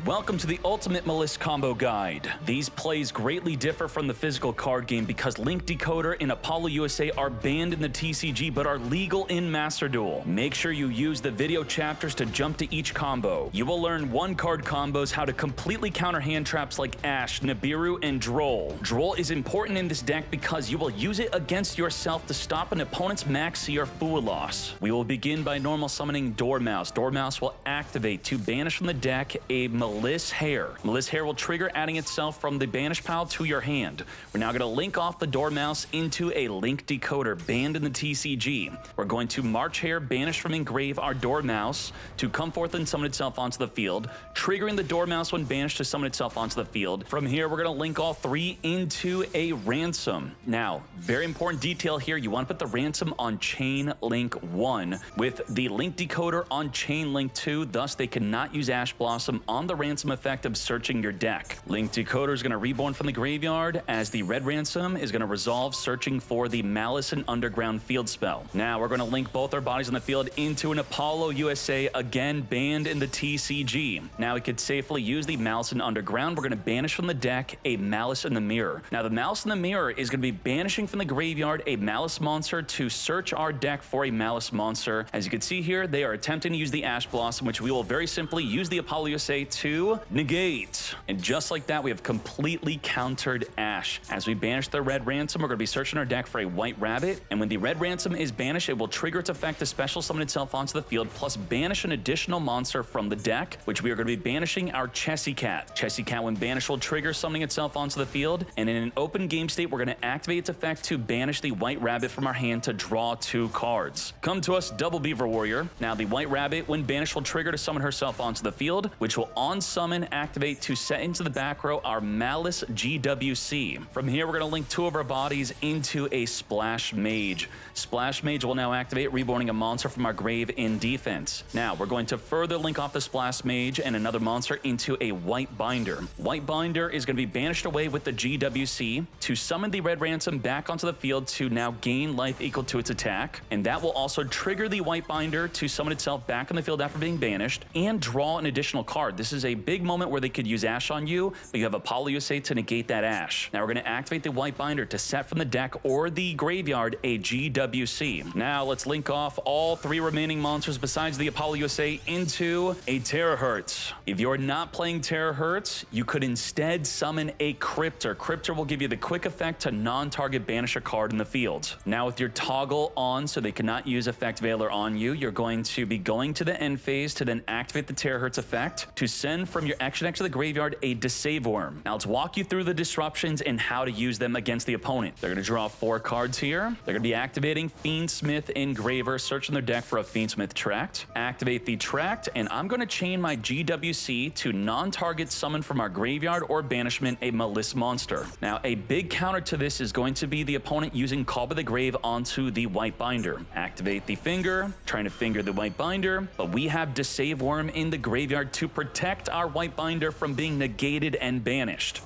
Welcome to the Ultimate Maliss Combo Guide. These plays greatly differ from the physical card game because Link Decoder and Apollo USA are banned in the TCG but are legal in Master Duel. Make sure you use the video chapters to jump to each combo. You will learn one-card combos, how to completely counter hand traps like Ashe, Nibiru, and Droll. Droll is important in this deck because you will use it against yourself to stop an opponent's MaxxC or Fool loss. We will begin by normal summoning Dormouse. Dormouse will activate to banish from the deck a Maliss Hair. Maliss Hair will trigger adding itself from the banish pile to your hand. We're now going to link off the Dormouse into a Link Decoder banned in the TCG. We're going to March Hair, banish from engrave our Dormouse to come forth and summon itself onto the field, triggering the Dormouse when banished to summon itself onto the field. From here, we're going to link all three into a Ransom. Now, very important detail here, you want to put the Ransom on Chain Link 1 with the Link Decoder on Chain Link 2, thus they cannot use Ash Blossom on the Ransom effect of searching your deck. Link Decoder is going to reborn from the graveyard as the red Ransom is going to resolve searching for the Maliss and Underground field spell. Now we're going to link both our bodies on the field into an Apollo USA, again banned in the TCG. Now we could safely use the Maliss and Underground. We're going to banish from the deck a Maliss in the Mirror. Now the Maliss in the Mirror is going to be banishing from the graveyard a Maliss monster to search our deck for a Maliss monster. As you can see here, they are attempting to use the Ash Blossom, which we will very simply use the Apollo USA to negate. And just like that, we have completely countered Ashe. As we banish the red Ransom, we're going to be searching our deck for a white rabbit. And when the red Ransom is banished, it will trigger its effect to special summon itself onto the field, plus banish an additional monster from the deck, which we are going to be banishing our Chessy Cat. Chessy Cat, when banished, will trigger summoning itself onto the field. And in an open game state, we're going to activate its effect to banish the white rabbit from our hand to draw 2 cards. Come to us, Double Beaver Warrior. Now the white rabbit, when banished, will trigger to summon herself onto the field, which will on summon activate to set into the back row our Maliss GWC. From here, we're going to link 2 of our bodies into a Splash Mage. Splash Mage will now activate, reborning a monster from our grave in defense. Now, we're going to further link off the Splash Mage and another monster into a White Binder. White Binder is going to be banished away with the GWC to summon the red Ransom back onto the field to now gain life equal to its attack. And that will also trigger the White Binder to summon itself back on the field after being banished and draw an additional card. This is a big moment where they could use Ashe on you, but you have Apollo USA to negate that Ashe. Now we're going to activate the White Binder to set from the deck or the graveyard a GWC. Now let's link off all 3 remaining monsters besides the Apollo USA into a Terahertz. If you're not playing Terahertz, you could instead summon a Cryptor. Cryptor will give you the quick effect to non-target banish a card in the field. Now with your toggle on so they cannot use Effect Veiler on you, you're going to be going to the end phase to then activate the Terahertz effect to send from your action deck to the graveyard a Decave Worm. Now let's walk you through the disruptions and how to use them against the opponent. They're going to draw 4 cards here. They're going to be activating Fiendsmith Engraver, searching their deck for a Fiendsmith Tract. Activate the Tract, and I'm going to chain my GWC to non-target summon from our graveyard or banishment a Maliss monster. Now a big counter to this is going to be the opponent using Call by the Grave onto the White Binder. Activate the Finger, trying to finger the White Binder, but we have Decave Worm in the graveyard to protect our White Binder from being negated and banished.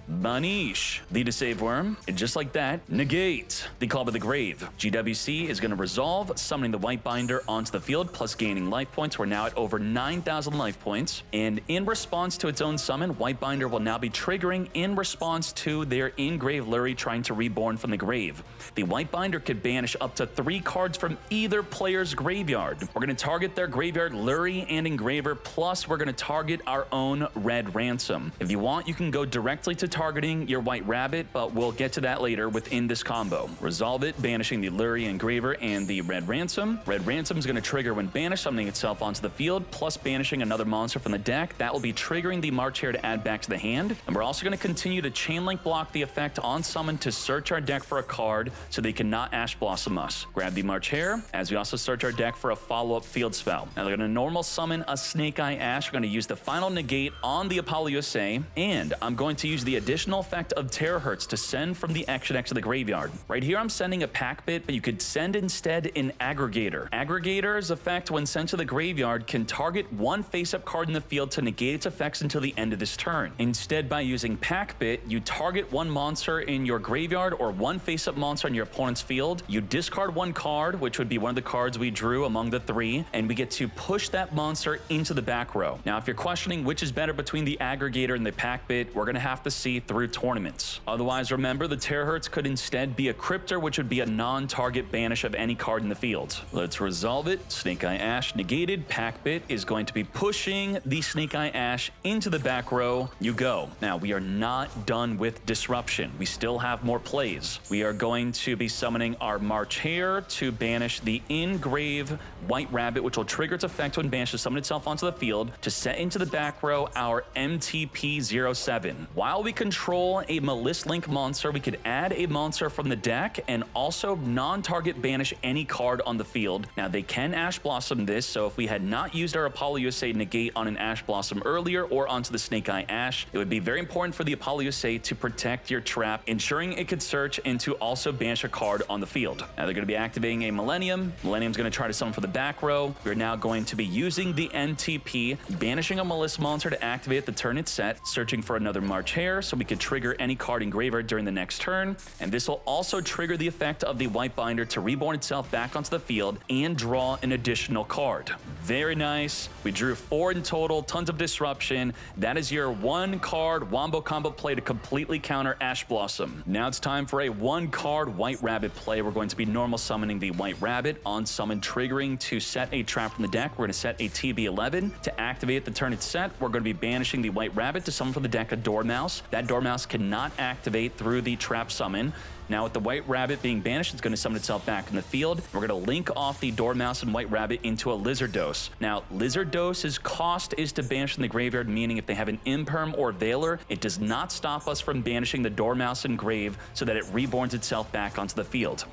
Banish the Decave Worm, and just like that, negate the Call by the Grave. GWC is going to resolve, summoning the White Binder onto the field, plus gaining life points. We're now at over 9,000 life points. And in response to its own summon, White Binder will now be triggering in response to their in-grave Lurie trying to reborn from the grave. The White Binder could banish up to 3 cards from either player's graveyard. We're going to target their graveyard Lurie and Engraver, plus we're going to target our own red Ransom. If you want, you can go directly to targeting your White Rabbit, but we'll get to that later within this combo. Resolve it, banishing the Lurie Engraver and the red Ransom. Red Ransom is going to trigger when banished, summoning itself onto the field, plus banishing another monster from the deck. That will be triggering the March Hare to add back to the hand. And we're also going to continue to chain link block the effect on summon to search our deck for a card so they cannot Ash Blossom us. Grab the March Hare as we also search our deck for a follow-up field spell. Now they're going to normal summon a Snake Eye Ashe. We're going to use the final negate on the Apollo USA, and I'm going to use the additional effect of Terahertz to send from the extra deck to the graveyard. Right here I'm sending a pack bit, but you could send instead an aggregator. Aggregator's effect when sent to the graveyard can target one face-up card in the field to negate its effects until the end of this turn. Instead, by using pack bit, you target one monster in your graveyard or one face-up monster in your opponent's field. You discard one card, which would be one of the cards we drew among the three, and we get to push that monster into the back row. Now, if you're questioning which is better between the aggregator and the pack bit, we're going to have to see through tournaments. Otherwise, remember, the Terahertz could instead be a Cryptor, which would be a non-target banish of any card in the field. Let's resolve it. Snake Eye Ash negated. Pack bit is going to be pushing the Snake Eye Ash into the back row. You go. Now, we are not done with Disruption. We still have more plays. We are going to be summoning our March Hare to banish the Engrave White Rabbit, which will trigger its effect when banished to summon itself onto the field to set into the back row our MTP-07. While we control a Maliss Link monster, we could add a monster from the deck and also non-target banish any card on the field. Now, they can Ash Blossom this, so if we had not used our Apollo USA negate on an Ash Blossom earlier or onto the Snake Eye Ash, it would be very important for the Apollo USA to protect your trap, ensuring it could search and to also banish a card on the field. Now, they're going to be activating a Millennium. Millennium's going to try to summon for the back row. We're now going to be using the NTP, banishing a Maliss monster to activate the turn it's set, searching for another March Hare so we could trigger any card in graveyard during the next turn, and this will also trigger the effect of the White Binder to reborn itself back onto the field and draw an additional card. Very nice. We drew 4 in total, tons of disruption. That is your 1-card wombo combo play to completely counter Ash Blossom. Now it's time for a 1-card White Rabbit play. We're going to be normal summoning the White Rabbit, on summon triggering to set a trap from the deck. We're going to set a TB11 to activate the turn it's set. We're going to be banishing the White Rabbit to summon from the deck a Dormouse. That Dormouse cannot activate through the trap summon. Now, with the White Rabbit being banished, it's going to summon itself back in the field. We're going to link off the Dormouse and White Rabbit into a Lizard Dose. Now, Lizard Dose's cost is to banish in the graveyard, meaning if they have an Imperm or Veiler, it does not stop us from banishing the Dormouse and grave so that it reborns itself back onto the field.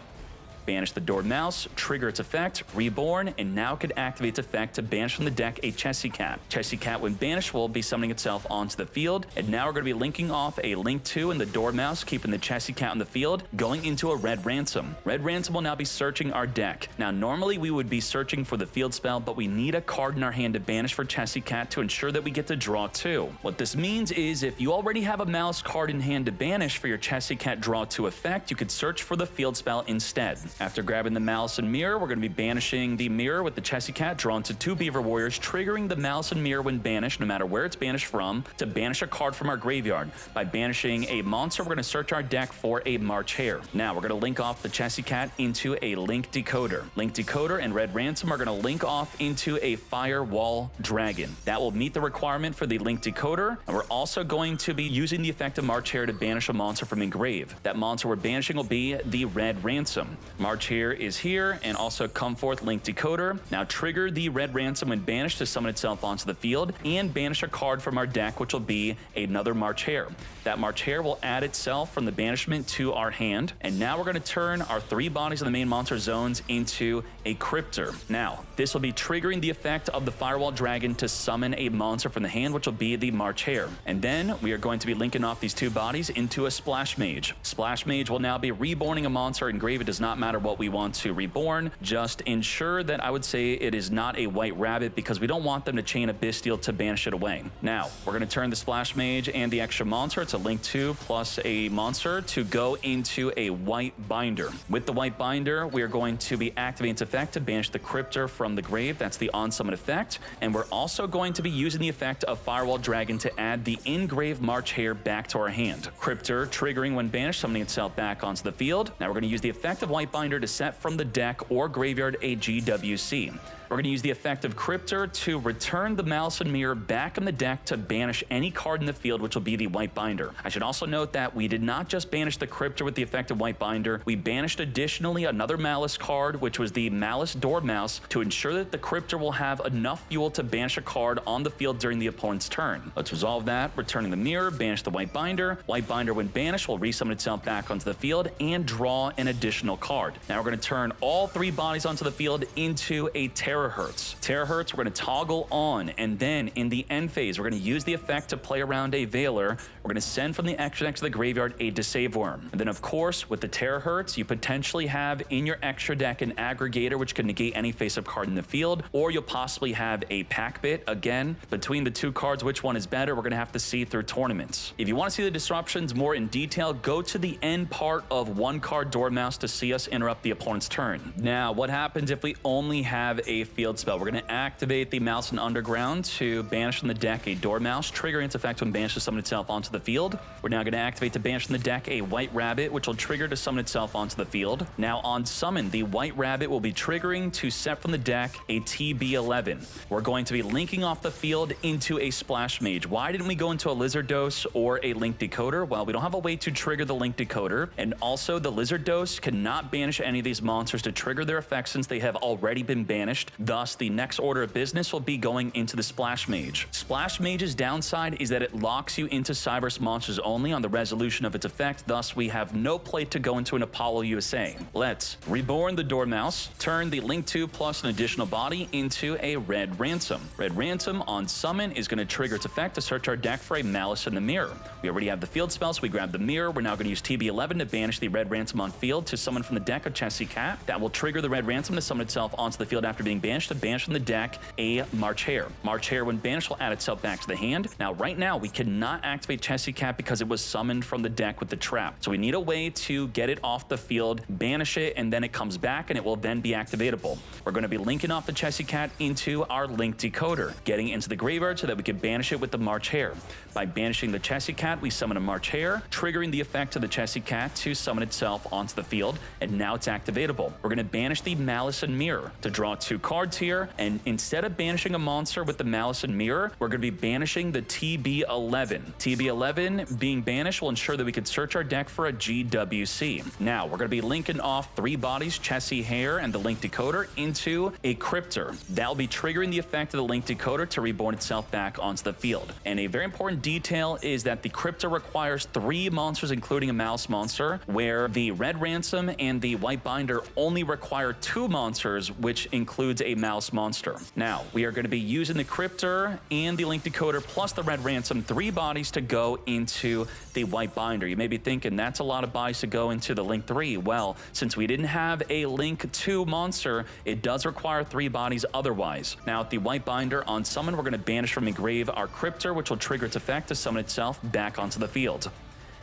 Banish the Dormouse, trigger its effect, reborn, and now could activate its effect to banish from the deck a Chessy Cat. Chessy Cat, when banished, will be summoning itself onto the field, and now we're going to be linking off a Link 2 and the Dormouse, keeping the Chessy Cat on the field, going into a Red Ransom. Red Ransom will now be searching our deck. Now, normally we would be searching for the field spell, but we need a card in our hand to banish for Chessy Cat to ensure that we get to draw 2. What this means is if you already have a Maliss card in hand to banish for your Chessy Cat draw 2 effect, you could search for the field spell instead. After grabbing the Maliss and Mirror, we're going to be banishing the Mirror with the Chessy Cat drawn to 2 Beaver Warriors, triggering the Maliss and Mirror when banished, no matter where it's banished from, to banish a card from our graveyard. By banishing a monster, we're going to search our deck for a March Hare. Now, we're going to link off the Chessy Cat into a Link Decoder. Link Decoder and Red Ransom are going to link off into a Firewall Dragon. That will meet the requirement for the Link Decoder, and we're also going to be using the effect of March Hare to banish a monster from Engrave. That monster we're banishing will be the Red Ransom. March Hare is here, and also come forth Link Decoder. Now trigger the Red Ransom when banished to summon itself onto the field, and banish a card from our deck, which will be another March Hare. That March Hare will add itself from the banishment to our hand, and now we're going to turn our 3 bodies in the main monster zones into a Cryptor. Now, this will be triggering the effect of the Firewall Dragon to summon a monster from the hand, which will be the March Hare. And then we are going to be linking off these 2 bodies into a Splash Mage. Splash Mage will now be reborning a monster in grave. It does not matter what we want to reborn. Just ensure that I would say it is not a White Rabbit, because we don't want them to chain a Bystial to banish it away. Now, we're going to turn the Splash Mage and the extra monster to Link 2 plus a monster to go into a White Binder. With the White Binder, we are going to be activating its effect to banish the Cryptor from the grave. That's the on-summon effect. And we're also going to be using the effect of Firewall Dragon to add the Engrave March Hare back to our hand. Cryptor triggering when banished, summoning itself back onto the field. Now we're going to use the effect of White Binder to set from the deck or graveyard a GWC. We're going to use the effect of Cryptor to return the Maliss and Mirror back in the deck to banish any card in the field, which will be the White Binder. I should also note that we did not just banish the Cryptor with the effect of White Binder, we banished additionally another Maliss card, which was the Maliss Dormouse, to ensure that the Cryptor will have enough fuel to banish a card on the field during the opponent's turn. Let's resolve that, returning the Mirror, banish the White Binder. White Binder, when banished, will resummon itself back onto the field and draw an additional card. Now we're going to turn all 3 bodies onto the field into a Terra Terahertz. Terahertz, we're going to toggle on, and then in the end phase, we're going to use the effect to play around a Veiler. We're going to send from the extra deck to the graveyard a Deceive Worm. And then, of course, with the Terahertz, you potentially have in your extra deck an Aggregator, which can negate any face-up card in the field, or you'll possibly have a Pack Bit. Again, between the two cards, which one is better, we're going to have to see through tournaments. If you want to see the disruptions more in detail, go to the end part of one-card Dormouse to see us interrupt the opponent's turn. Now, what happens if we only have a field spell? We're going to activate the Maliss Underground to banish from the deck a Dormouse, triggering its effect when banished to summon itself onto the field. We're now going to activate to banish from the deck a White Rabbit, which will trigger to summon itself onto the field. Now, on summon, the White Rabbit will be triggering to set from the deck a TB11. We're going to be linking off the field into a Splash Mage. Why didn't we go into a Lizard Dose or a Link Decoder? Well, we don't have a way to trigger the Link Decoder, and also the Lizard Dose cannot banish any of these monsters to trigger their effects since they have already been banished. Thus, the next order of business will be going into the Splash Mage. Splash Mage's downside is that it locks you into Cyberse monsters only on the resolution of its effect. Thus, we have no play to go into an Apollo USA. Let's reborn the Dormouse, turn the Link 2 plus an additional body into a Red Ransom. Red Ransom on summon is going to trigger its effect to search our deck for a Maliss in the Mirror. We already have the field spell, so we grab the Mirror. We're now going to use TB11 to banish the Red Ransom on field to summon from the deck a Chessie Cat. That will trigger the Red Ransom to summon itself onto the field after being banished to banish from the deck a March Hare. March Hare, when banished, will add itself back to the hand. Now, right now, we cannot activate Chessie Cat because it was summoned from the deck with the trap. So we need a way to get it off the field, banish it, and then it comes back, and it will then be activatable. We're going to be linking off the Chessie Cat into our Link Decoder, getting into the graveyard so that we can banish it with the March Hare. By banishing the Chessie Cat, we summon a March Hare, triggering the effect of the Chessie Cat to summon itself onto the field, and now it's activatable. We're going to banish the Maliss and Mirror to draw 2 cards here, and instead of banishing a monster with the Maliss and Mirror, we're going to be banishing the TB11. TB11 being banished will ensure that we can search our deck for a GWC. Now, we're going to be linking off 3 bodies, Chessie Hare and the Link Decoder, into a Cryptor. That'll be triggering the effect of the Link Decoder to reborn itself back onto the field. And a very important detail is that the Cryptor requires 3 monsters, including a Maliss monster, where the Red Ransom and the White Binder only require 2 monsters, which includes a Maliss monster. Now, we are going to be using the Cryptor and the Link Decoder plus the Red Ransom, 3 bodies to go into the White Binder. You may be thinking, that's a lot of bodies to go into the Link 3. Well, since we didn't have a Link 2 monster, it does require 3 bodies otherwise. Now, with the White Binder on summon, we're going to banish from engrave our Cryptor, which will trigger its effect to summon itself back onto the field.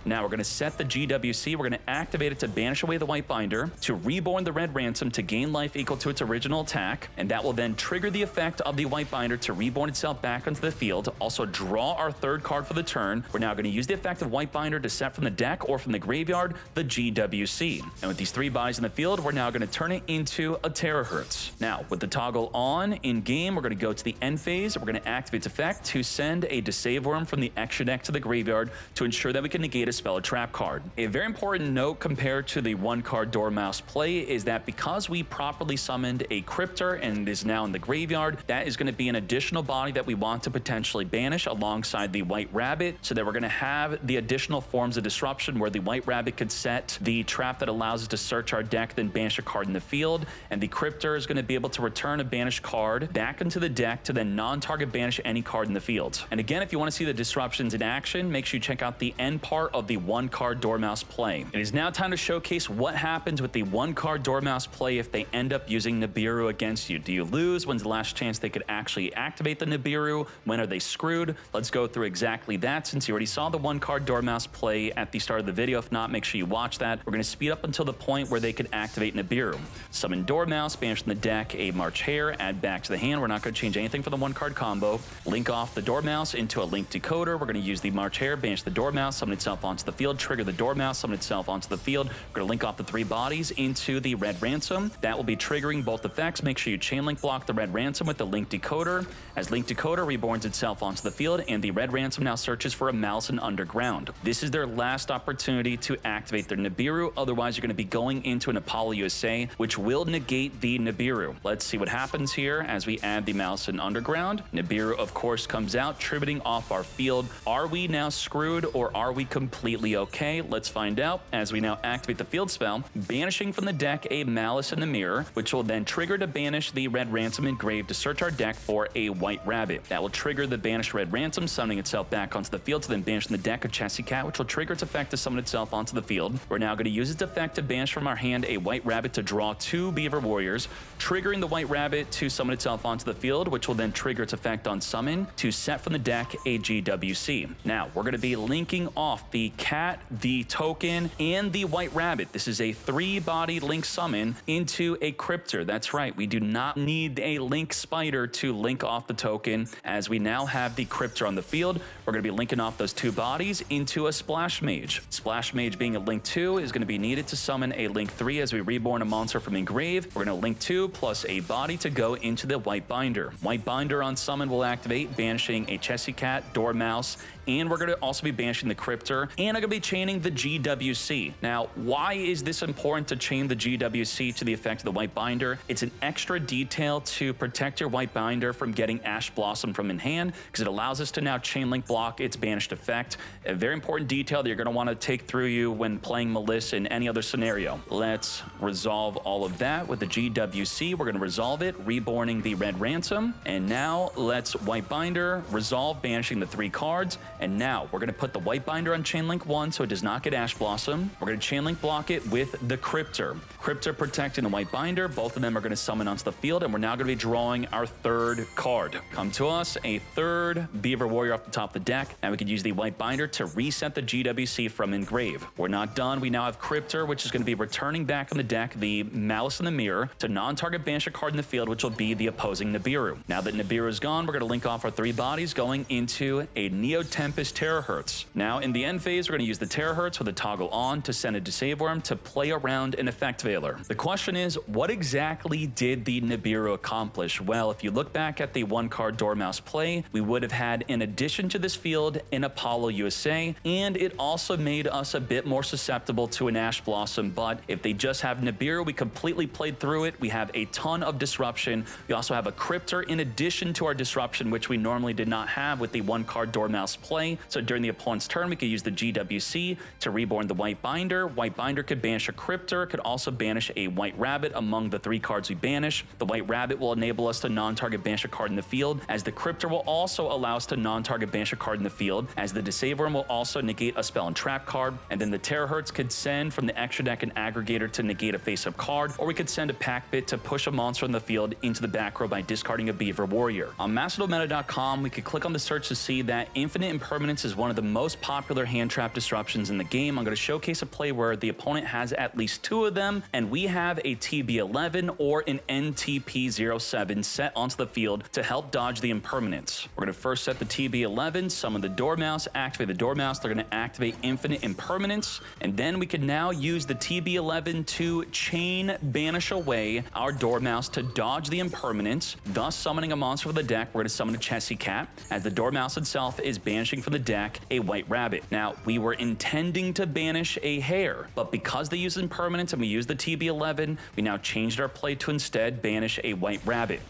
Now we're going to set the GWC. We're going to activate it to banish away the White Binder, to reborn the Red Ransom to gain life equal to its original attack, and that will then trigger the effect of the White Binder to reborn itself back onto the field. Also draw our 3rd card for the turn. We're now going to use the effect of White Binder to set from the deck or from the graveyard the GWC. And with these 3 bodies in the field, we're now going to turn it into a Terahertz. Now, with the toggle on in game, we're going to go to the end phase. We're going to activate its effect to send a Deceive Worm from the extra deck to the graveyard to ensure that we can negate a spell or trap card. A very important note compared to the 1-card Dormouse play is that because we properly summoned a Cryptor and it is now in the graveyard, that is going to be an additional body that we want to potentially banish alongside the White Rabbit, so that we're going to have the additional forms of disruption where the White Rabbit could set the trap that allows us to search our deck, then banish a card in the field, and the Cryptor is going to be able to return a banished card back into the deck to then non-target banish any card in the field. And again, if you want to see the disruptions in action, make sure you check out the end part of the 1-card Dormouse play. It is now time to showcase what happens with the 1-card Dormouse play if they end up using Nibiru against you. Do you lose? When's the last chance they could actually activate the Nibiru? When are they screwed? Let's go through exactly that, since you already saw the 1-card Dormouse play at the start of the video. If not, make sure you watch that. We're going to speed up until the point where they could activate Nibiru. Summon Dormouse, banish from the deck a March Hare, add back to the hand. We're not going to change anything for the 1-card combo. Link off the Dormouse into a Link Decoder. We're going to use the March Hare, banish the Dormouse, summon itself onto the field, trigger the Dormouse, summon itself onto the field. We're going to link off the 3 bodies into the Red Ransom. That will be triggering both effects. Make sure you chain link block the Red Ransom with the Link Decoder. As Link Decoder reborns itself onto the field, and the Red Ransom now searches for a Maliss Underground. This is their last opportunity to activate their Nibiru, otherwise you're going to be going into an Apollo USA, which will negate the Nibiru. Let's see what happens here as we add the Maliss Underground. Nibiru, of course, comes out, tributing off our field. Are we now screwed, or are we completely completely okay? Let's find out as we now activate the field spell, banishing from the deck a Maliss in the Mirror, which will then trigger to banish the Red Ransom engraved to search our deck for a White Rabbit. That will trigger the banished Red Ransom, summoning itself back onto the field to then banish from the deck a MaxxC Cat, which will trigger its effect to summon itself onto the field. We're now going to use its effect to banish from our hand a White Rabbit to draw 2 Beaver Warriors, triggering the White Rabbit to summon itself onto the field, which will then trigger its effect on summon to set from the deck a GWC. Now, we're going to be linking off the cat, the token, and the White Rabbit. This is a 3-body link summon into a Cryptor. That's right, we do not need a link spider to link off the token, as we now have the Cryptor on the field. We're going to be linking off those 2 bodies into a Splash Mage. Splash Mage being a link 2 is going to be needed to summon a link 3 as we reborn a monster from Engrave. We're going to link 2 plus a body to go into the White Binder. White Binder on summon will activate, banishing a MaxxC Cat, Dormouse, and we're going to also be banishing the Cryptor, and I'm going to be chaining the GWC. Now, why is this important to chain the GWC to the effect of the White Binder? It's an extra detail to protect your White Binder from getting Ash Blossom from in hand, because it allows us to now chain link block its banished effect. A very important detail that you're going to want to take through you when playing Maliss in any other scenario. Let's resolve all of that with the GWC. We're going to resolve it, reborning the Red Ransom, and now let's White Binder, resolve, banishing the 3 cards. And now we're going to put the White Binder on Chain Link 1 so it does not get Ash Blossom. We're going to Chain Link block it with the Cryptor. Cryptor protecting the White Binder. Both of them are going to summon onto the field, and we're now going to be drawing our 3rd card. Come to us, a 3rd Beaver Warrior off the top of the deck, and we could use the White Binder to reset the GWC from Engrave. We're not done. We now have Cryptor, which is going to be returning back on the deck the Maliss in the Mirror to non-target banish a card in the field, which will be the opposing Nibiru. Now that Nibiru is gone, we're going to link off our 3 bodies going into a Neo Tempest Terahertz. Now, in the end phase, we're going to use the Terahertz with a toggle on to send a Disabworm to play around an Effect Veiler. The question is, what exactly did the Nibiru accomplish? Well, if you look back at the 1-card Dormouse play, we would have had, in addition to this field, an Apollo USA, and it also made us a bit more susceptible to an Ash Blossom, but if they just have Nibiru, we completely played through it. We have a ton of disruption. We also have a Cryptor in addition to our disruption, which we normally did not have with the 1-card Dormouse play. So during the opponent's turn, we could use the GWC to reborn the White Binder. White Binder could banish a Cryptor, could also banish a White Rabbit among the 3 cards we banish. The White Rabbit will enable us to non-target banish a card in the field, as the Cryptor will also allow us to non-target banish a card in the field, as the Disabworm will also negate a spell and trap card, and then the Terahertz could send from the extra deck an Aggregator to negate a face-up card, or we could send a Pack Bit to push a monster in the field into the back row by discarding a Beaver Warrior. On MaxxCmeta.com, we could click on the search to see that Infinite Impermanence is one of the most popular hand trap disruptions in the game. I'm going to showcase a play where the opponent has at least 2 of them, and we have a TB11 or an NTP07 set onto the field to help dodge the Impermanence. We're going to first set the TB11, summon the Dormouse, activate the Dormouse. They're going to activate Infinite Impermanence, and then we can now use the TB11 to chain banish away our Dormouse to dodge the Impermanence, thus summoning a monster for the deck. We're going to summon a MaxxC Cat, as the Dormouse itself is banishing from the deck a White Rabbit. Now, we were intending to banish a Hare, but because they use Impermanence and we use the TB11, we now changed our play to instead banish a White Rabbit.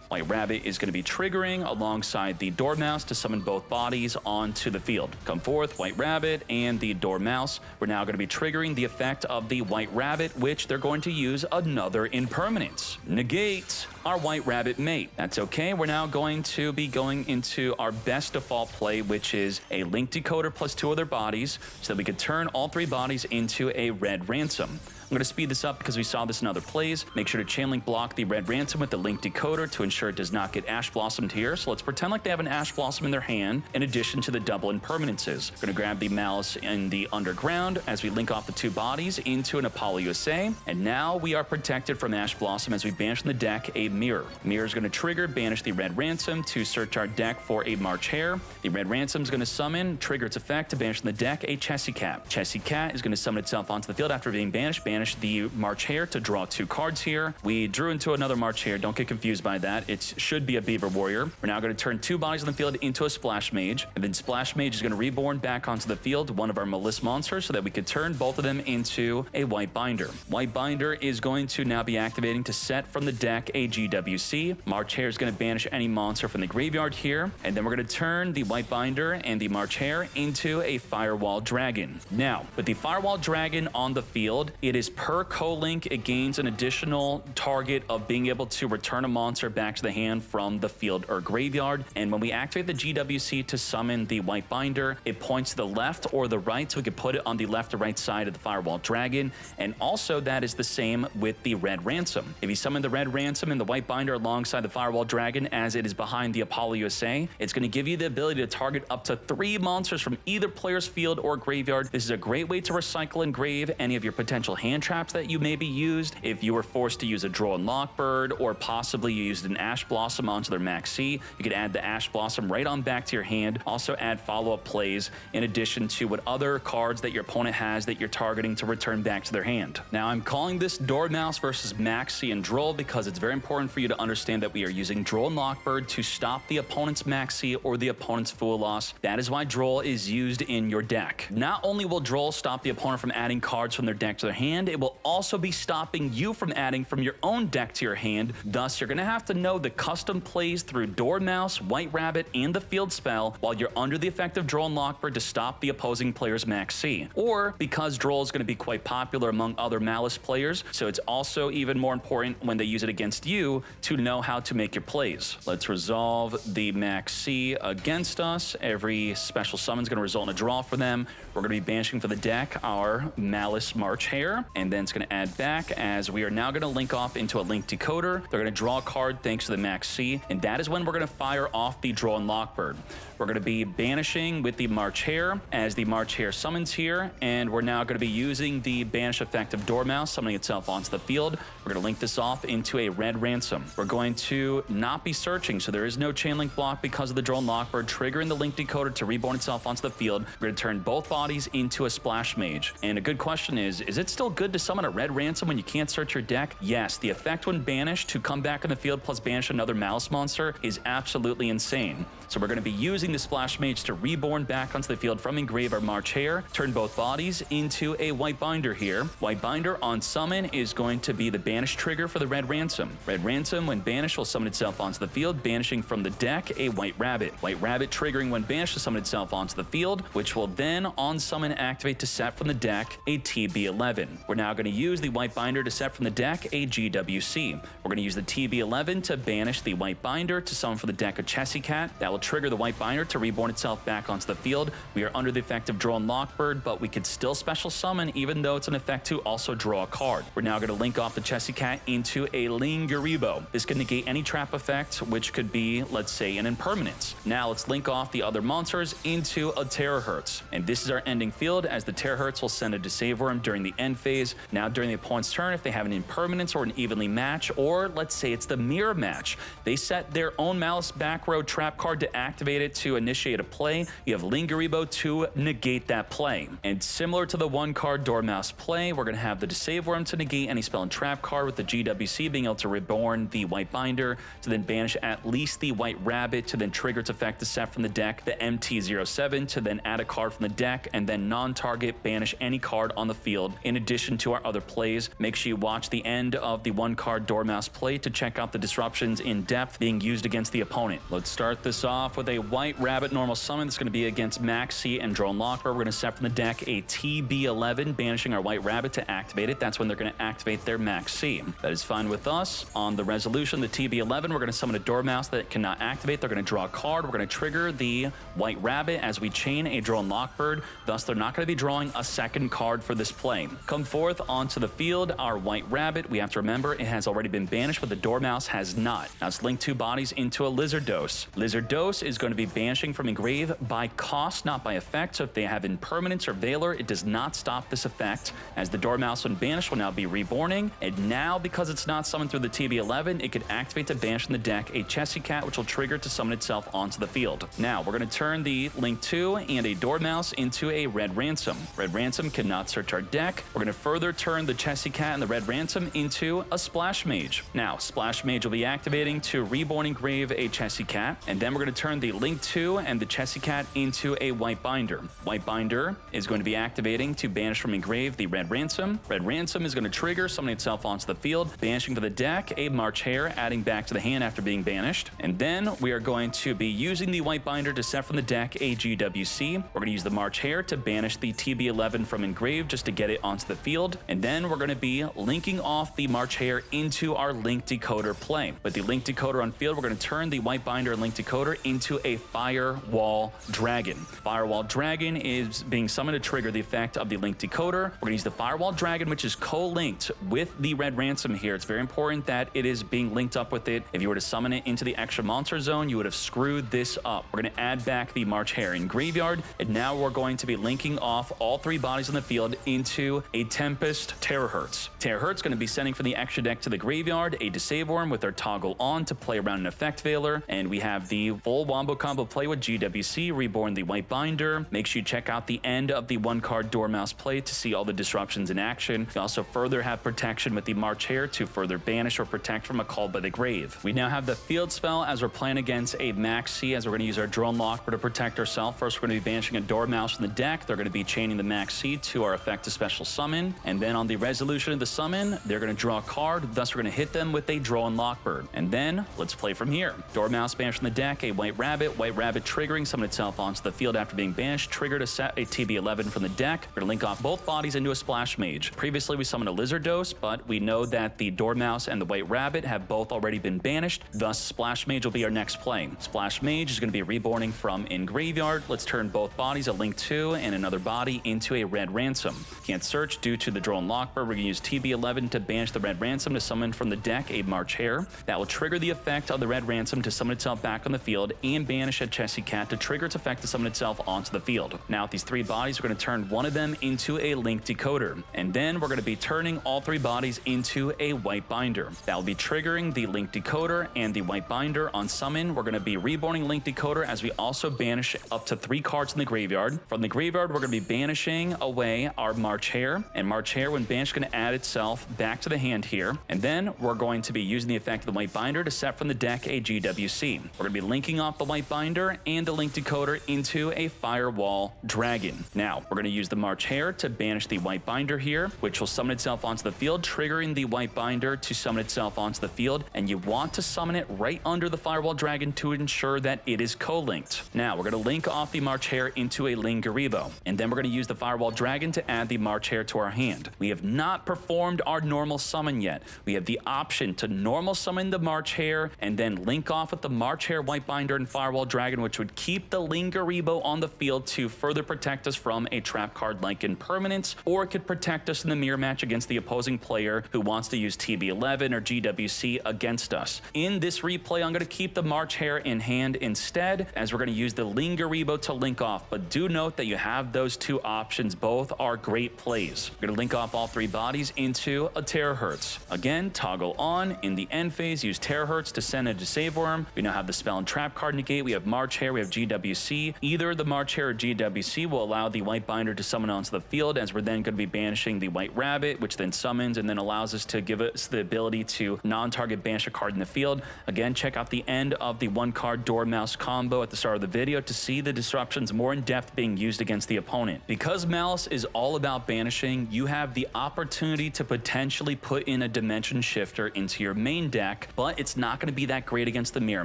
White Rabbit is going to be triggering alongside the Dormouse to summon both bodies onto the field. Come forth, White Rabbit and the Dormouse. We're now going to be triggering the effect of the White Rabbit, which they're going to use another Impermanence. Negate our White Rabbit mate. That's okay. We're now going to be going into our best default play, which is a Link Decoder plus 2 other bodies, so that we could turn all 3 bodies into a Red Ransom. I'm going to speed this up because we saw this in other plays. Make sure to chain link block the Red Ransom with the Link Decoder to ensure it does not get Ash Blossomed here. So let's pretend like they have an Ash Blossom in their hand in addition to the double Impermanences. We're going to grab the Maliss in the underground as we link off the 2 bodies into an Apollo USA. And now we are protected from Ash Blossom as we banish from the deck a Mirror. Mirror is going to trigger, banish the Red Ransom to search our deck for a March Hare. The Red Ransom is going to summon, trigger its effect to banish from the deck a MaxxC Cat. MaxxC Cat is going to summon itself onto the field after being banished. Banish the March Hare to draw 2 cards here. We drew into another March Hare. Don't get confused by that. It should be a Beaver Warrior. We're now going to turn 2 bodies on the field into a Splash Mage, and then Splash Mage is going to reborn back onto the field one of our Maliss monsters so that we could turn both of them into a White Binder. White Binder is going to now be activating to set from the deck a GWC. March Hare is going to banish any monster from the graveyard here, and then we're going to turn the White Binder and the March Hare into a Firewall Dragon. Now, with the Firewall Dragon on the field, it is per co-link, it gains an additional target of being able to return a monster back to the hand from the field or graveyard, and when we activate the GWC to summon the White Binder, it points to the left or the right, so we can put it on the left or right side of the Firewall Dragon, and also that is the same with the Red Ransom. If you summon the Red Ransom and the White Binder alongside the Firewall Dragon as it is behind the Apollo USA, it's going to give you the ability to target up to 3 monsters from either player's field or graveyard. This is a great way to recycle and grave any of your potential hand traps that you may be used. If you were forced to use a Droll and Lockbird, or possibly you used an Ash Blossom onto their MaxxC, you could add the Ash Blossom right on back to your hand. Also add follow-up plays in addition to what other cards that your opponent has that you're targeting to return back to their hand. Now, I'm calling this Dormouse versus MaxxC and Droll because it's very important for you to understand that we are using Droll and Lockbird to stop the opponent's MaxxC or the opponent's Fool Loss. That is why Droll is used in your deck. Not only will Droll stop the opponent from adding cards from their deck to their hand, it will also be stopping you from adding from your own deck to your hand. Thus, you're going to have to know the custom plays through Dormouse, White Rabbit, and the field spell while you're under the effect of Droll and Lockbird to stop the opposing player's MaxxC. Or because Droll is going to be quite popular among other Maliss players, so it's also even more important when they use it against you to know how to make your plays. Let's resolve the MaxxC against us. Every special summon is going to result in a draw for them. We're going to be banishing for the deck our Maliss March Hare, and then it's going to add back as we are now going to link off into a link decoder. They're going to draw a card thanks to the MaxxC, and that is when we're going to fire off the Droll and Lockbird. We're going to be banishing with the March Hare as the March Hare summons here, and we're now going to be using the banish effect of Dormouse, summoning itself onto the field. We're going to link this off into a Red Ransom. We're going to not be searching, so there is no chain link block because of the Droll and Lockbird, triggering the link decoder to reborn itself onto the field. We're going to turn both bodies into a Splash Mage. And a good question is it still good to summon a Red Ransom when you can't search your deck? Yes, the effect when banished to come back in the field plus banish another Maliss monster is absolutely insane. So we're going to be using the Splash Mage to reborn back onto the field from engrave our March Hare, turn both bodies into a White Binder here. White Binder on summon is going to be the banish trigger for the Red Ransom. Red Ransom, when banished, will summon itself onto the field, banishing from the deck a White Rabbit. White Rabbit triggering when banished to summon itself onto the field, which will then on summon activate to set from the deck a TB11. We're now going to use the White Binder to set from the deck a GWC. We're going to use the TB11 to banish the White Binder to summon from the deck a Chessy Cat. That will trigger the White Binder to reborn itself back onto the field. We are under the effect of Droll and Lockbird, but we could still special summon even though it's an effect to also draw a card. We're now going to link off the Chessy Cat into a Lingeribo. This can negate any trap effect, which could be, let's say, an Impermanence. Now let's link off the other monsters into a Terahertz. And this is our ending field, as the Terahertz will send a Disavorum during the end phase. Now during the opponent's turn, if they have an Impermanence or an evenly match, or let's say it's the mirror match, they set their own Maliss back row trap card to activate it to initiate a play. You have Lingeribo to negate that play. And similar to the one card Dormouse play, we're going to have the Disavorum to negate any spell and trap card, with the GWC being able to reborn the White Binder to then banish at least the White Rabbit to then trigger its effect to set from the deck the MT07 to then add a card from the deck and then non-target banish any card on the field. In addition to our other plays, make sure you watch the end of the one card Dormouse play to check out the disruptions in depth being used against the opponent. Let's start this off with a White Rabbit normal summon that's going to be against MaxxC and Droll and Lockbird. We're going to set from the deck a TB11, banishing our White Rabbit to activate it. That's when they're going to activate their MaxxC. That is fine with us. On the resolution, the TB11, we're going to summon a Dormouse that cannot activate. They're going to draw a card. We're going to trigger the White Rabbit as we chain a Droll and Lockbird. Thus, they're not going to be drawing a second card for this play. Come forth onto the field, our White Rabbit. We have to remember it has already been banished, but the Dormouse has not. Now let's link two bodies into a Lizardos. Lizardos is going to be banishing from engrave by cost, not by effect. So if they have Impermanence or Valor, it does not stop this effect, as the Dormouse when banished will now be reborning. And now, because it's not summoned through the TB11, it could activate to banish in the deck a Chessy Cat, which will trigger to summon itself onto the field. Now we're going to turn the Link 2 and a Dormouse into a Red Ransom. Red Ransom cannot search our deck. We're going to further turn the Chessy Cat and the Red Ransom into a Splash Mage. Now, Splash Mage will be activating to reborn engrave a Chessy Cat, and then we're going to turn the Link 2 and the Chessy Cat into a White Binder. White Binder is going to be activating to banish from engrave the Red Ransom. Red Ransom is going to trigger, summoning itself onto the field, banishing for the deck a March Hare, adding back to the hand after being banished. And then we are going to be using the White Binder to set from the deck a GWC. We're going to use the March Hare to banish the TB11 from Engrave just to get it onto the field. And then we're going to be linking off the March Hare into our Link Decoder play. With the Link Decoder on field, we're going to turn the White Binder and Link Decoder into a Firewall Dragon. Firewall Dragon is being summoned to trigger the effect of the Link Decoder. We're going to use the Firewall Dragon, which is co-linked with the Red Ransom here. It's very important that it is being linked up with it. If you were to summon it into the extra monster zone, you would have screwed this up. We're going to add back the March Hare in graveyard, and now we're going to be linking off all 3 bodies on the field into a Tempest Terahertz. Terahertz going to be sending from the extra deck to the graveyard a Disable Worm with our toggle on to play around an Effect Veiler, and we have the full wombo combo play with GWC, Reborn the White Binder. Make sure you check out the end of the 1-card Dormouse play to see all the disruptions in action. We also further have protection with the March Hare to further banish or protect from a Call by the Grave. We now have the field spell as we're playing against a MaxxC, as we're going to use our Drone Locker to protect ourselves. First, we're going to be banishing a Dormouse from the deck. They're going to be chaining the MaxxC to our effect to special summon, and then on the resolution of the summon, they're going to draw a card. Thus, we're going to hit them with a Droll Lockbird. And then let's play from here. Dormouse banished from the deck, a White Rabbit triggering, summon itself onto the field after being banished, trigger to set a TB11 from the deck. We're going to link off both bodies into a Splash Mage. Previously, we summoned a Lizard Dose, but we know that the Dormouse and the White Rabbit have both already been banished. Thus, Splash Mage will be our next play. Splash Mage is going to be reborning from in graveyard. Let's turn both bodies, a Link 2 and another body, into a Red Ransom. Can't search due to the Droll Lockbird. We're going to use TB11 to banish the Red Ransom to summon from the deck a March Hare. That will trigger the effect of the Red Ransom to summon itself back on the field, and banish a Chessy Cat to trigger its effect to summon itself onto the field. Now with these 3 bodies, we're going to turn one of them into a Link Decoder, and then we're going to be turning all 3 bodies into a White Binder. That will be triggering the Link Decoder and the White Binder. On summon, we're going to be reborning Link Decoder as we also banish up to 3 cards in the graveyard. From the graveyard, we're going to be banishing away our March Hare, and March Hare, when banished, is going to add itself back to the hand here. And then we're going to be using the effect of the White Binder to set from the deck a GWC. We're going to be linking off the White Binder and the Link Decoder into a Firewall Dragon. Now, we're going to use the March Hare to banish the White Binder here, which will summon itself onto the field, triggering the White Binder to summon itself onto the field, and you want to summon it right under the Firewall Dragon to ensure that it is co-linked. Now, we're going to link off the March Hare into a Lingaribo, and then we're going to use the Firewall Dragon to add the March Hare to our hand. We have not performed our normal summon yet. We have the option to normal summon the March Hare and then link off with the March Hare, White Binder, and Firewall Dragon, which would keep the Lingaribo on the field to further protect us from a trap card like Impermanence, or it could protect us in the mirror match against the opposing player who wants to use TB11 or GWC against us. In this replay, I'm going to keep the March Hare in hand instead, as we're going to use the Lingaribo to link off, but do note that you have those 2 options. Both are great plays. We're going to link off all 3 bodies into a Terahertz. Again, toggle on. In the end phase, use Terahertz to send a Disable Worm. We now have the spell and trap card negate. We have March Hare, we have GWC. Either the March Hare or GWC will allow the White Binder to summon onto the field, as we're then going to be banishing the White Rabbit, which then summons and then allows us to give us the ability to non-target banish a card in the field. Again, check out the end of the 1-card Dormouse combo at the start of the video to see the disruptions more in depth being used against the opponent. Because Maliss is all about banishing, you have the opportunity to potentially put in a Dimension Shifter into your main deck, but it's not going to be that great against the mirror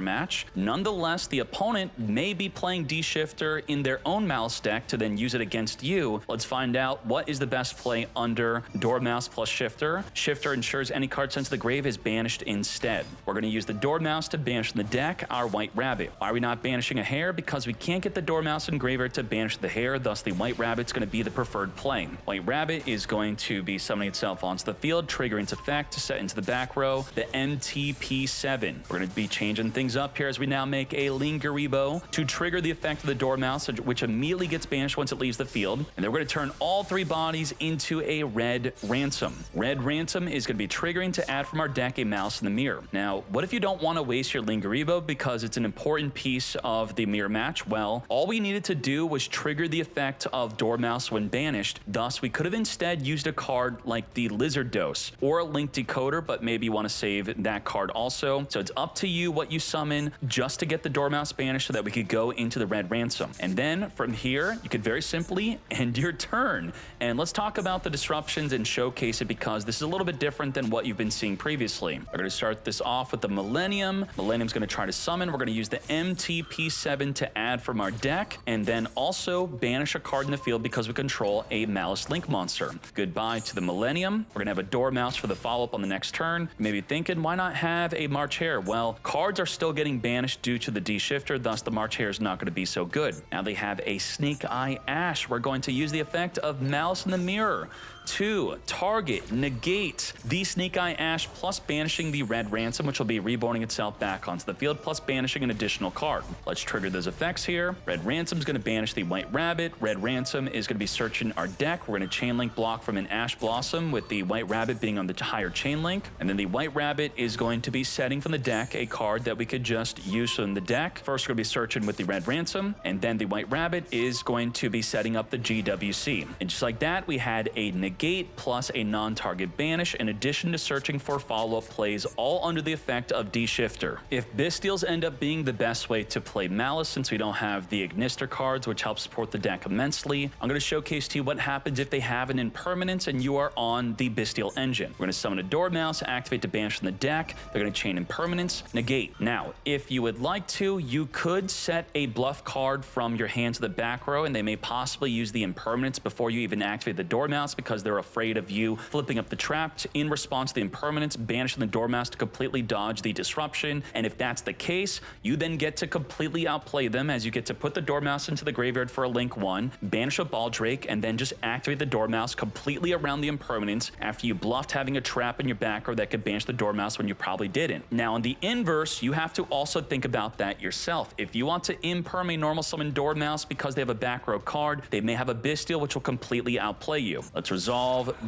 match. Nonetheless, the opponent may be playing D-Shifter in their own Maliss deck to then use it against you. Let's find out what is the best play under Dormouse plus Shifter. Shifter ensures any card sent to the grave is banished instead. We're going to use the Dormouse to banish from the deck our White Rabbit. Why are we not banishing a Hare? Because we can't get the Dormouse in graveyard to banish the Hare, thus the White Rabbit's going to be the preferred play. White Rabbit is going to be summoning itself onto the field, triggering its effect to set into the back row the MTP7. We're going to be changing things up here as we now make a Lingaribo to trigger the effect of the Dormouse, which immediately gets banished once it leaves the field. And then we're going to turn all 3 bodies into a Red Ransom. Red Ransom is going to be triggering to add from our deck a Maliss in the Mirror. Now, what if you don't want to waste your Lingaribo because it's an important piece of the mirror match? Well, all we needed to do was trigger the effect of Dormouse when banished. Thus, we could have instead used a card like the Lizard Dose or a Link Decoder, but maybe you want to save that card also. So it's up to you what you summon just to get the Dormouse banished so that we could go into the Red Ransom. And then from here, you could very simply end your turn. And let's talk about the disruptions and showcase it, because this is a little bit different than what you've been seeing previously. previously. We're going to start this off with the Millennium. Millennium's going to try to summon. We're going to use the MTP7 to add from our deck, and then also banish a card in the field because we control a Maliss Link monster. Goodbye to the Millennium. We're going to have a Dormouse for the follow-up on the next turn. You may be thinking, why not have a March Hare? Well, cards are still getting banished due to the D-Shifter, thus the March Hare is not going to be so good. Now they have a Snake Eye Ash. We're going to use the effect of Malice in the Mirror to target, negate the Snake Eye Ash, plus banishing the Red Ransom, which will be reborning itself back onto the field, plus banishing an additional card. Let's trigger those effects here. Red Ransom is going to banish the White Rabbit. Red Ransom is going to be searching our deck. We're going to chain link block from an Ash Blossom, with the White Rabbit being on the higher chain link. And then the White Rabbit is going to be setting from the deck a card that we could just use from the deck. First, we're going to be searching with the Red Ransom, and then the White Rabbit is going to be setting up the GWC. And just like that, we had a negate plus a non-target banish, in addition to searching for follow-up plays, all under the effect of D-Shifter. If Bystials end up being the best way to play Maliss, since we don't have the Ignister cards, which help support the deck immensely, I'm going to showcase to you what happens if they have an Impermanence and you are on the Bystial engine. We're going to summon a Dormouse, activate to banish from the deck. They're going to chain Impermanence, negate. Now, if you would like to, you could set a bluff card from your hand to the back row, and they may possibly use the Impermanence before you even activate the Dormouse because they're afraid of you flipping up the trap in response to the Impermanence, banishing the Dormouse to completely dodge the disruption. And if that's the case, you then get to completely outplay them, as you get to put the Dormouse into the graveyard for a Link 1, banish a Baldrake, and then just activate the Dormouse completely around the Impermanence after you bluffed having a trap in your back row that could banish the Dormouse when you probably didn't. Now, on the inverse, you have to also think about that yourself. If you want to Imperm a normal summon Dormouse because they have a back row card, they may have a Bystial which will completely outplay you. Let's resolve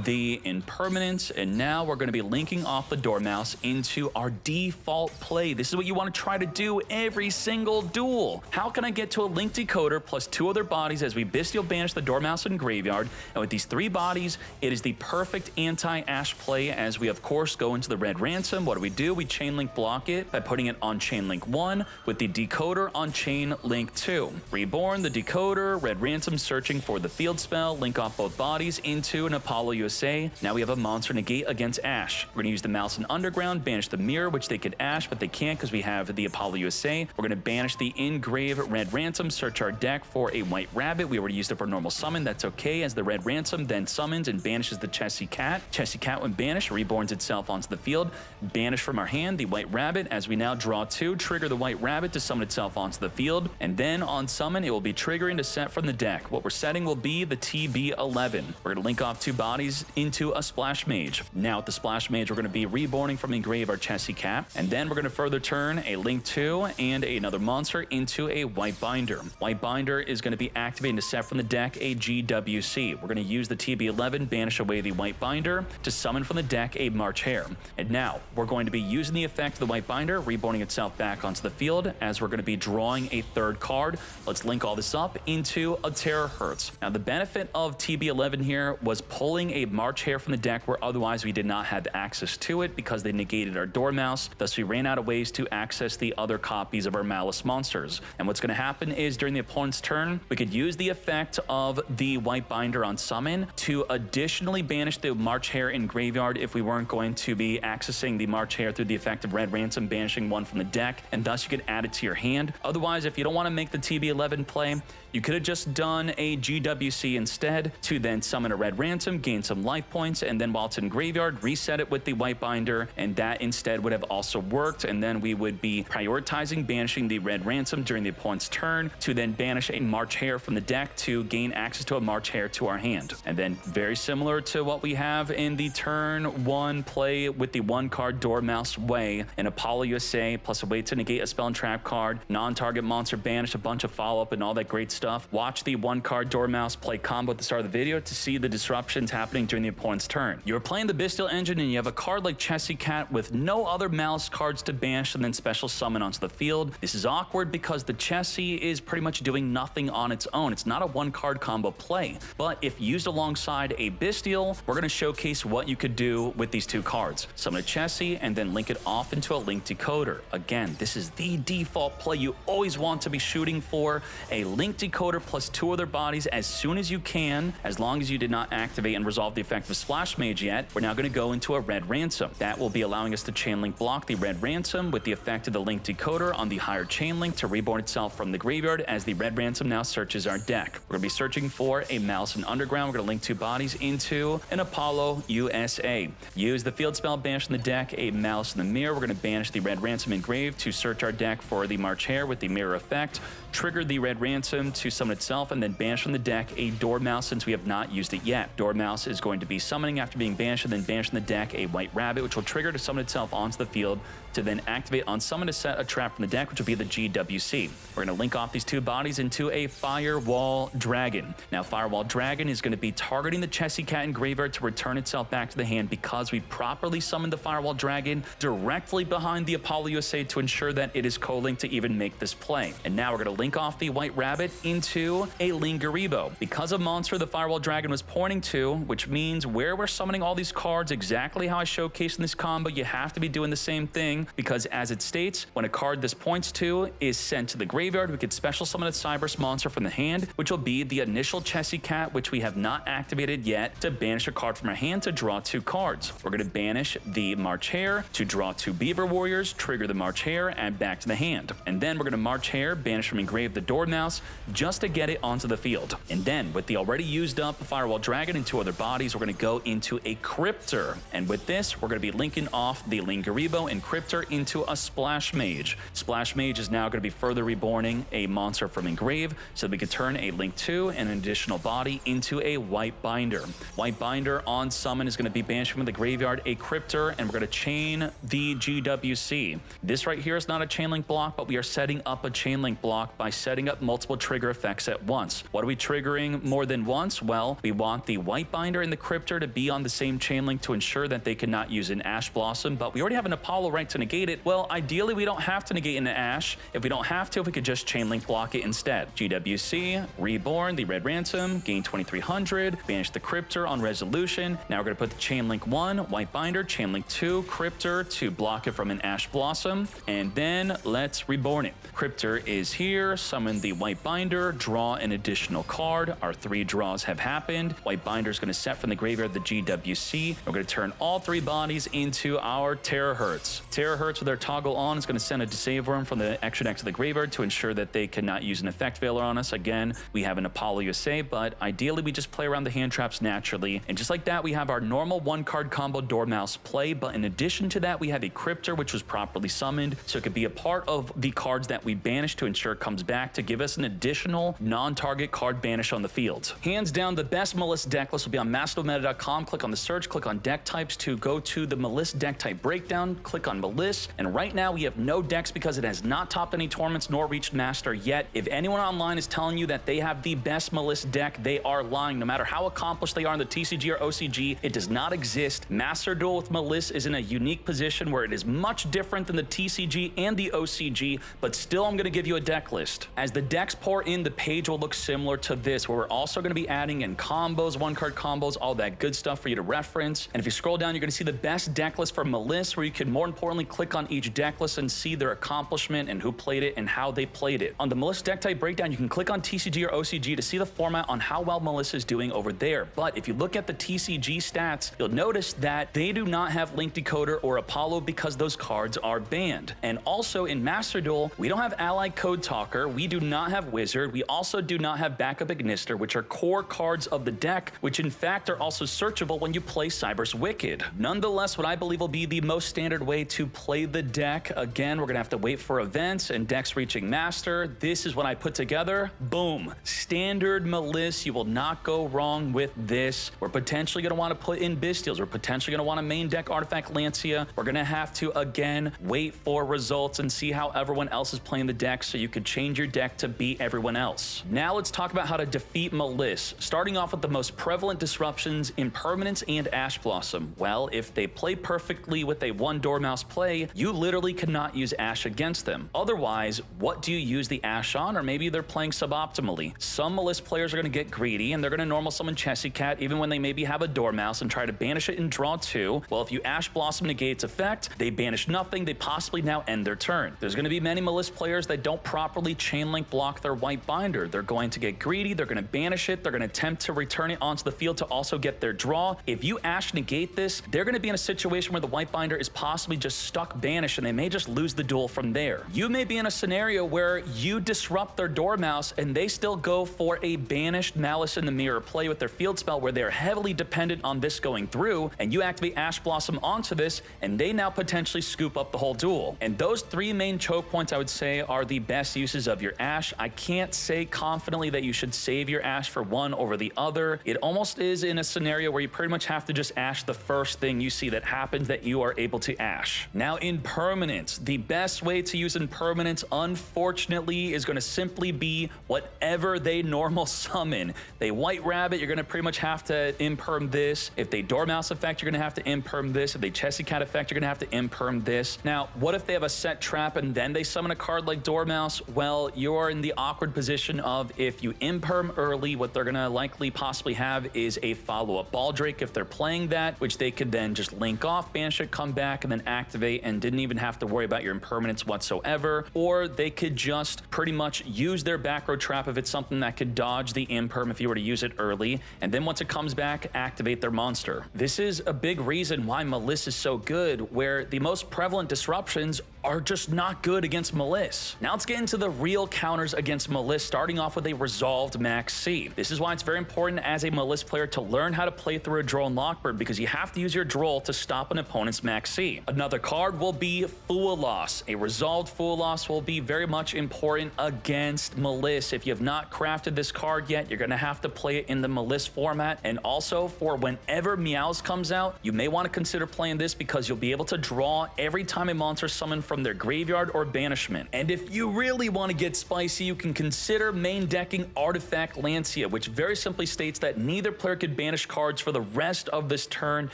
the Impermanence, and now we're going to be linking off the Dormouse into our default play. This is what you want to try to do every single duel. How can I get to a Link Decoder plus 2 other bodies as we Bystial banish the Dormouse in graveyard? And with these 3 bodies, it is the perfect anti-Ash play, as we of course go into the Red Ransom. What do? We chain link block it by putting it on chain link 1 with the Decoder on chain link 2. Reborn the Decoder, Red Ransom searching for the field spell, link off both bodies into an Apollo USA. Now we have a monster negate against Ash. We're going to use the Malice in Underground, banish the Mirror, which they could Ash, but they can't because we have the Apollo USA. We're going to banish the Engrave Red Ransom, search our deck for a White Rabbit. We already used it for normal summon. That's okay, as the Red Ransom then summons and banishes the Chessy Cat. Chessy Cat, when banished, reborns itself onto the field. Banish from our hand the White Rabbit, as we now draw 2, trigger the White Rabbit to summon itself onto the field, and then on summon, it will be triggering to set from the deck. What we're setting will be the TB11. We're going to link off 2 bodies into a Splash Mage. Now with the Splash Mage, we're going to be reborning from Engrave our Chessy Cat, and then we're going to further turn a Link 2 and another monster into a White Binder. White Binder is going to be activating to set from the deck a GWC. We're going to use the TB11, banish away the White Binder to summon from the deck a March Hare. And now we're going to be using the effect of the White Binder, reborning itself back onto the field, as we're going to be drawing a 3rd card. Let's link all this up into a Terahertz. Now the benefit of TB11 here was pulling a March Hare from the deck where otherwise we did not have access to it because they negated our Dormouse. Thus we ran out of ways to access the other copies of our Maliss monsters. And what's going to happen is during the opponent's turn, we could use the effect of the White Binder on summon to additionally banish the March Hare in graveyard if we weren't going to be accessing the March Hare through the effect of Red Ransom, banishing 1 from the deck, and thus you could add it to your hand. Otherwise, if you don't want to make the TB11 play, you could have just done a GWC instead to then summon a Red Ransom, gain some life points, and then while it's in graveyard, reset it with the White Binder, and that instead would have also worked, and then we would be prioritizing banishing the Red Ransom during the opponent's turn to then banish a March Hare from the deck to gain access to a March Hare to our hand. And then very similar to what we have in the turn 1 play with the 1-card Dormouse Way, an Apollo USA plus a way to negate a spell and trap card, non-target monster banish, a bunch of follow-up and all that great stuff. Watch the 1-card Dormouse play combo at the start of the video to see the disruptions happening during the opponent's turn. You're playing the Bystial engine and you have a card like Chessy Cat with no other Maliss cards to banish and then special summon onto the field. This is awkward because the Chessy is pretty much doing nothing on its own. It's not a 1-card combo play, but if used alongside a Bystial, we're going to showcase what you could do with these 2 cards. Summon a Chessy and then link it off into a Link Decoder. Again, this is the default play you always want to be shooting for, a Link Decoder plus 2 other bodies as soon as you can, as long as you did not activate and resolve the effect of Splash Mage yet. We're now going to go into a Red Ransom. That will be allowing us to chain link block the Red Ransom with the effect of the Link Decoder on the higher chain link to reborn itself from the graveyard as the Red Ransom now searches our deck. We're going to be searching for a Maliss in Underground. We're going to link 2 bodies into an Apollo USA. Use the field spell, banish in the deck a Maliss in the Mirror. We're going to banish the Red Ransom engraved to search our deck for the March Hare with the Mirror effect. Trigger the Red Ransom to summon itself, and then banish from the deck a Dormouse since we have not used it yet. Dormouse is going to be summoning after being banished, and then banish from the deck a White Rabbit, which will trigger to summon itself onto the field to then activate on summon to set a trap from the deck, which will be the GWC. We're going to link off these 2 bodies into a Firewall Dragon. Now, Firewall Dragon is going to be targeting the Chessy Cat in graveyard to return itself back to the hand because we properly summoned the Firewall Dragon directly behind the Apollo USA to ensure that it is co-linked to even make this play. And now we're going to link off the White Rabbit into a Lingaribo. Because of monster the Firewall Dragon was pointing to, which means where we're summoning all these cards exactly how I showcased in this combo, you have to be doing the same thing, because as it states, when a card this points to is sent to the graveyard, we could special summon a Cyberse monster from the hand, which will be the initial Chessy Cat, which we have not activated yet, to banish a card from our hand to draw 2 cards. We're going to banish the March Hare to draw 2 Beaver Warriors, trigger the March Hare, add back to the hand. And then we're going to March Hare, banish from engraved the Dormouse just to get it onto the field. And then with the already used up Firewall Dragon and 2 other bodies, we're going to go into a Cryptor. And with this, we're going to be linking off the Lingaribo and Cryptor into a Splash Mage. Splash Mage is now going to be further reborning a monster from engrave so that we can turn a Link 2 and an additional body into a White Binder. White Binder on summon is going to be banished from the graveyard a Cryptor, and we're going to chain the GWC. This right here is not a chain link block, but we are setting up a chain link block by setting up multiple trigger effects at once. What are we triggering more than once? Well, we want the White Binder and the Cryptor to be on the same chain link to ensure that they cannot use an Ash Blossom, but we already have an Apollo right to negate it. Well, ideally, we don't have to negate an Ash. If we don't have to, we could just chain link block it instead. GWC, reborn the Red Ransom, gain 2300, banish the Cryptor on resolution. Now we're going to put the chain link 1, White Binder, chain link 2, Cryptor to block it from an Ash Blossom, and then let's reborn it. Cryptor is here, summon the White Binder, draw an additional card. Our 3 draws have happened. White Binder is going to set from the graveyard the GWC. We're going to turn all 3 bodies into our Terahertz. Terahertz with our toggle on is going to send a Disable Worm from the extra deck to the graveyard to ensure that they cannot use an Effect Veiler on us. Again, we have an Apollo USA, but ideally we just play around the hand traps naturally. And just like that, we have our normal 1-card combo Dormouse play, but in addition to that, we have a Cryptor, which was properly summoned, so it could be a part of the cards that we banish to ensure it comes back to give us an additional non-target card banish on the field. Hands down, the best Maliss deck list will be on masterdometa.com. Click on the search, click on deck types to go to the Maliss deck type breakdown, click on Maliss, and right now we have no decks because it has not topped any tournaments nor reached Master yet. If anyone online is telling you that they have the best Maliss deck, they are lying. No matter how accomplished they are in the TCG or OCG, it does not exist. Master Duel with Maliss is in a unique position where it is much different than the TCG and the OCG, but still I'm going to give you a deck list. As the decks pour in, the page will look similar to this, where we're also going to be adding in combos, 1-card combos, all that good stuff for you to reference. And if you scroll down, you're going to see the best deck list for Maliss, where you can more importantly click on each deck list and see their accomplishment and who played it and how they played it. On the Maliss deck type breakdown, you can click on TCG or OCG to see the format on how well Maliss is doing over there. But if you look at the TCG stats, you'll notice that they do not have Link Decoder or Apollo because those cards are banned. And also in Master Duel, we don't have Allied Code Talker, we do not have Wizard, we also do not have Backup Ignister, which are core cards of the deck, which in fact are also searchable when you play Cyberse Wicked. Nonetheless, what I believe will be the most standard way to play the deck, again, we're gonna have to wait for events and decks reaching Master. This is what I put together. Boom. Standard Maliss. You will not go wrong with this. We're potentially gonna want to put in Bystials. We're potentially gonna want to main deck Artifact Lancia. We're gonna have to, again, wait for results and see how everyone else is playing the deck so you could change your deck to beat everyone else. Now let's talk about how to defeat Maliss. Starting off with the most prevalent disruptions, Impermanence and Ash Blossom. Well, if they play perfectly with a 1 Dormouse play, you literally cannot use Ash against them. Otherwise, what do you use the Ash on? Or maybe they're playing suboptimally. Some Maliss players are going to get greedy and they're going to normal summon Chessy Cat even when they maybe have a Dormouse and try to banish it and draw 2. Well, if you Ash Blossom negate its effect, they banish nothing, they possibly now end their turn. There's going to be many Maliss players that don't properly likely chain link block their white binder. They're going to get greedy, they're going to banish it, they're going to attempt to return it onto the field to also get their draw. If you Ash negate this, they're going to be in a situation where the white binder is possibly just stuck banished and they may just lose the duel from there. You may be in a scenario where you disrupt their Dormouse and they still go for a banished Maliss in the Mirror play with their field spell where they're heavily dependent on this going through, and you activate Ash Blossom onto this and they now potentially scoop up the whole duel. And those three main choke points I would say are the best uses of your Ash. I can't say confidently that you should save your Ash for one over the other. It almost is in a scenario where you pretty much have to just Ash the first thing you see that happens that you are able to Ash. Now, Impermanence. The best way to use Impermanence, unfortunately, is going to simply be whatever they normal summon. They White Rabbit, you're going to pretty much have to Imperm this. If they Dormouse effect, you're going to have to Imperm this. If they Chessy Cat effect, you're going to have to Imperm this. Now, what if they have a set trap and then they summon a card like Dormouse? Well, you're in the awkward position of if you Imperm early, what they're going to likely possibly have is a follow-up Baldrake if they're playing that, which they could then just link off, banish it, come back, and then activate and didn't even have to worry about your Impermanence whatsoever. Or they could just pretty much use their back row trap if it's something that could dodge the Imperm if you were to use it early, and then once it comes back, activate their monster. This is a big reason why Maliss is so good, where the most prevalent disruptions are just not good against Maliss. Now let's get into the real counters against Maliss, starting off with a resolved MaxxC. This is why it's very important as a Maliss player to learn how to play through a Droll and Lockbird, because you have to use your Droll to stop an opponent's MaxxC. Another card will be Fool Loss. A resolved Fool Loss will be very much important against Maliss. If you have not crafted this card yet, you're going to have to play it in the Maliss format. And also for whenever Meows comes out, you may want to consider playing this because you'll be able to draw every time a monster summoned from their graveyard or banishment. And if you really want to get spicy, you can consider main decking Artifact Lancia, which very simply states that neither player could banish cards for the rest of this turn.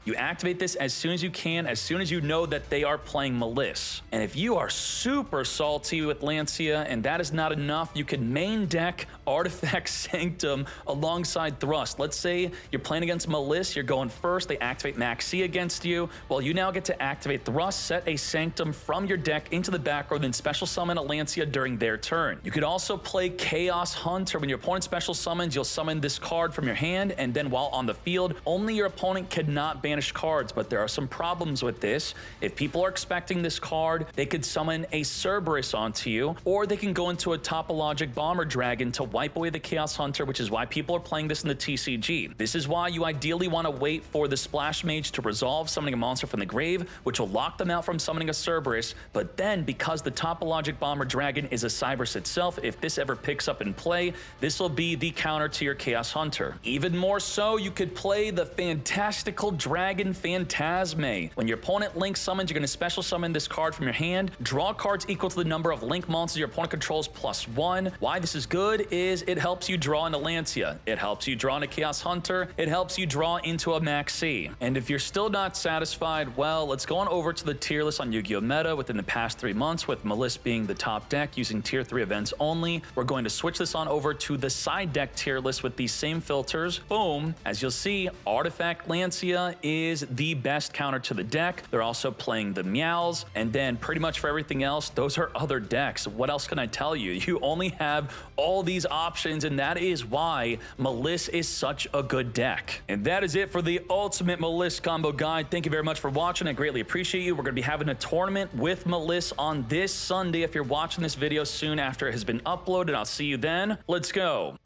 You activate this as soon as you can, as soon as you know that they are playing Maliss. And if you are super salty with Lancia and that is not enough, you can main deck Artifact Sanctum alongside Thrust. Let's say you're playing against Maliss, you're going first, they activate MaxxC against you. Well, you now get to activate Thrust, set a Sanctum from your deck into the back row, then special summon a Lancia during their turn. You could also play Chaos Hunter. When your opponent special summons, you'll summon this card from your hand, and then while on the field, only your opponent cannot banish cards, but there are some problems with this. If people are expecting this card, they could summon a Cerberus onto you, or they can go into a Topologic Bomber Dragon to wipe away the Chaos Hunter, which is why people are playing this in the TCG. This is why you ideally want to wait for the Splash Mage to resolve summoning a monster from the grave, which will lock them out from summoning a Cerberus, but then because the Topologic Bomber Dragon is a Cybers itself, if this ever picks up in play, this will be the counter to your Chaos Hunter. Even more so, you could play the Fantastical Dragon Phantasme. When your opponent Link summons, you're going to special summon this card from your hand, draw cards equal to the number of Link monsters your opponent controls +1. Why this is good is it helps you draw into Lancia, it helps you draw into Chaos Hunter, it helps you draw into a MaxxC. And if you're still not satisfied, well, let's go on over to the tier list on Yu-Gi-Oh! Meta within the past 3 months, with Maliss being the top deck using tier 3 events only. We're going to switch this on over to the side deck tier list with these same filters. Boom. As you'll see, Artifact Lancia is the best counter to the deck. They're also playing the Meows, and then pretty much for everything else, those are other decks. What else can I tell you? You only have all these options, and that is why Maliss is such a good deck. And that is it for the ultimate Maliss combo guide. Thank you very much for watching. I greatly appreciate you. We're going to be having a tournament with Maliss on this Sunday if you're watching this video soon after it has been uploaded. I'll see you then. Let's go.